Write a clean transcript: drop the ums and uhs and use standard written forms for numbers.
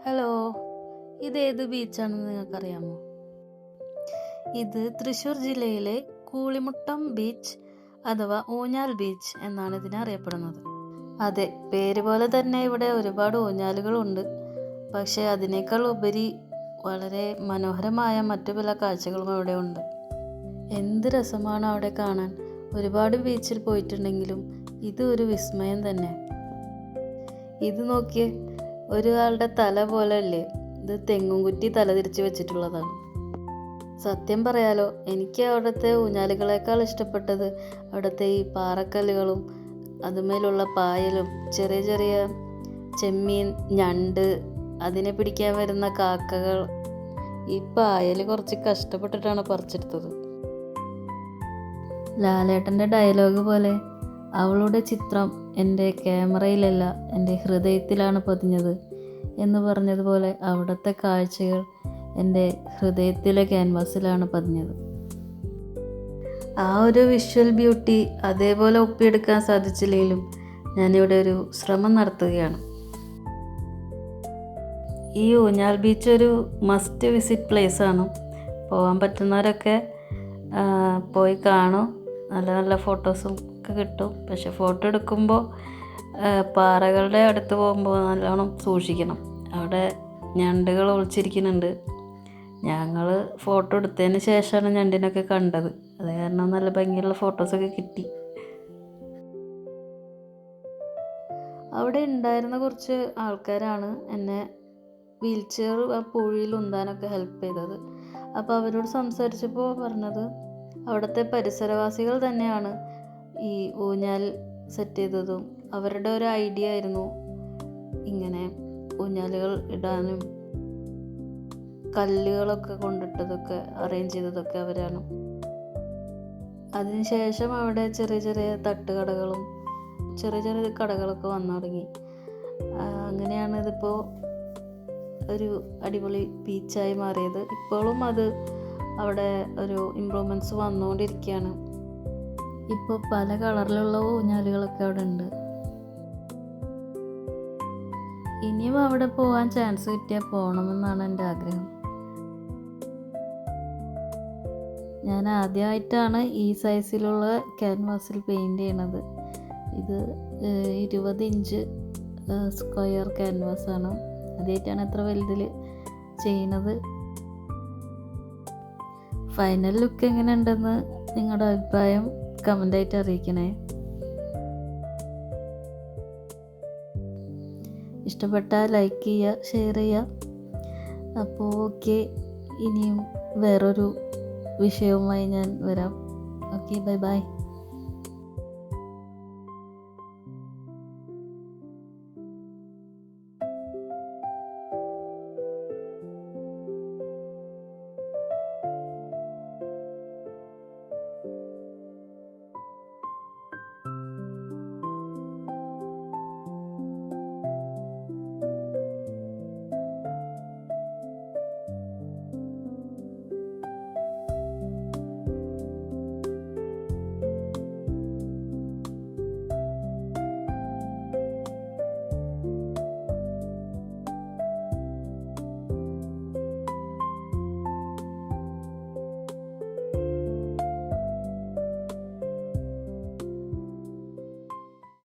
Hello, ഇത് ഏത് ബീച്ചാണെന്ന് നിങ്ങൾക്കറിയാമോ? ഇത് തൃശ്ശൂർ ജില്ലയിലെ കൂളിമുട്ടം ബീച്ച് അഥവാ ഊഞ്ഞാൽ ബീച്ച് എന്നാണ് ഇതിനെ അറിയപ്പെടുന്നത്. അതെ, പേര് പോലെ തന്നെ ഇവിടെ ഒരുപാട് ഊഞ്ഞാലുകളുണ്ട്. പക്ഷേ അതിനേക്കാൾ ഉപരി വളരെ മനോഹരമായ മറ്റു പല കാഴ്ചകളും അവിടെ ഉണ്ട്. എന്ത് രസമാണ് അവിടെ കാണാൻ. ഒരുപാട് ബീച്ചിൽ പോയിട്ടുണ്ടെങ്കിലും ഇത് ഒരു വിസ്മയം തന്നെ. ഇത് നോക്കിയേ, ഒരാളുടെ തല പോലെ അല്ലേ? ഇത് തെങ്ങുംകുറ്റി തല തിരിച്ച് വെച്ചിട്ടുള്ളതാണ്. സത്യം പറയാലോ, എനിക്ക് അവിടുത്തെ ഊഞ്ഞാലുകളേക്കാൾ ഇഷ്ടപ്പെട്ടത് അവിടുത്തെ ഈ പാറക്കല്ലുകളും അതുമേലുള്ള പായലും ചെറിയ ചെറിയ ചെമ്മീൻ, ഞണ്ട്, അതിനെ പിടിക്കാൻ വരുന്ന കാക്കകൾ. ഈ പായൽ കുറച്ച് കഷ്ടപ്പെട്ടിട്ടാണ് പറിച്ചെടുത്തത്. ലാലേട്ടൻ്റെ ഡയലോഗ് പോലെ അവളുടെ ചിത്രം എൻ്റെ ക്യാമറയിലല്ല, എൻ്റെ ഹൃദയത്തിലാണ് പതിഞ്ഞത് എന്ന് പറഞ്ഞതുപോലെ അവിടുത്തെ കാഴ്ചകൾ എൻ്റെ ഹൃദയത്തിലെ ക്യാൻവാസിലാണ് പതിഞ്ഞത്. ആ ഒരു വിഷ്വൽ ബ്യൂട്ടി അതേപോലെ ഒപ്പിയെടുക്കാൻ സാധിച്ചില്ലെങ്കിലും ഞാനിവിടെ ഒരു ശ്രമം നടത്തുകയാണ്. ഈ ഊഞ്ഞാൽ ബീച്ച് ഒരു മസ്റ്റ് വിസിറ്റ് പ്ലേസ് ആണ്. പോകാൻ പറ്റുന്നവരൊക്കെ പോയി കാണും. നല്ല നല്ല ഫോട്ടോസും ഒക്കെ കിട്ടും. പക്ഷെ ഫോട്ടോ എടുക്കുമ്പോൾ പാറകളുടെ അടുത്ത് പോകുമ്പോൾ നല്ലോണം സൂക്ഷിക്കണം. അവിടെ ഞണ്ടുകൾ ഒളിച്ചിരിക്കുന്നുണ്ട്. ഞങ്ങൾ ഫോട്ടോ എടുത്തതിന് ശേഷമാണ് ഞണ്ടിനൊക്കെ കണ്ടത്. അത് കാരണം നല്ല ഭംഗിയുള്ള ഫോട്ടോസൊക്കെ കിട്ടി. അവിടെ ഉണ്ടായിരുന്ന കുറച്ച് ആൾക്കാരാണ് എന്നെ വീൽ ചെയർ ആ പൂഴിയിൽ ഉന്താനൊക്കെ ഹെൽപ്പ് ചെയ്തത്. അപ്പോൾ അവരോട് സംസാരിച്ചപ്പോൾ പറഞ്ഞത് അവിടുത്തെ പരിസരവാസികൾ തന്നെയാണ് ഈ ഊഞ്ഞാൽ സെറ്റ് ചെയ്തതും. അവരുടെ ഒരു ഐഡിയ ആയിരുന്നു ഇങ്ങനെ ഊഞ്ഞാലുകൾ ഇടാനും കല്ലുകളൊക്കെ കൊണ്ടിട്ടതൊക്കെ അറേഞ്ച് ചെയ്തതൊക്കെ അവരാണ്. അതിനുശേഷം അവിടെ ചെറിയ ചെറിയ തട്ടുകടകളും ചെറിയ ചെറിയ കടകളൊക്കെ വന്നു തുടങ്ങി. അങ്ങനെയാണ് ഇതിപ്പോൾ ഒരു അടിപൊളി ബീച്ചായി മാറിയത്. ഇപ്പോഴും അത് അവിടെ ഒരു ഇമ്പ്രൂവ്മെൻറ്റ്സ് വന്നുകൊണ്ടിരിക്കുകയാണ്. ഇപ്പോൾ പല കളറിലുള്ള ഊഞ്ഞാലുകളൊക്കെ അവിടെ ഉണ്ട്. ഇനിയും അവിടെ പോകാൻ ചാൻസ് കിട്ടിയാൽ പോകണമെന്നാണ് എൻ്റെ ആഗ്രഹം. ഞാൻ ആദ്യമായിട്ടാണ് ഈ സൈസിലുള്ള ക്യാൻവാസിൽ പെയിൻറ് ചെയ്യണത്. ഇത് 20 ഇഞ്ച് സ്ക്വയർ ക്യാൻവാസാണ്. ആദ്യമായിട്ടാണ് എത്ര വലുതിൽ ചെയ്യണത്. ഫൈനൽ ലുക്ക് എങ്ങനെ ഉണ്ടെന്ന് നിങ്ങളുടെ അഭിപ്രായം കമൻ്റായിട്ട് അറിയിക്കണേ. ഇഷ്ടപ്പെട്ടാൽ ലൈക്ക് ചെയ്യുക, ഷെയർ ചെയ്യുക. അപ്പോൾ ഓക്കെ, ഇനിയും വേറൊരു വിഷയവുമായി ഞാൻ വരാം. Okay, bye bye.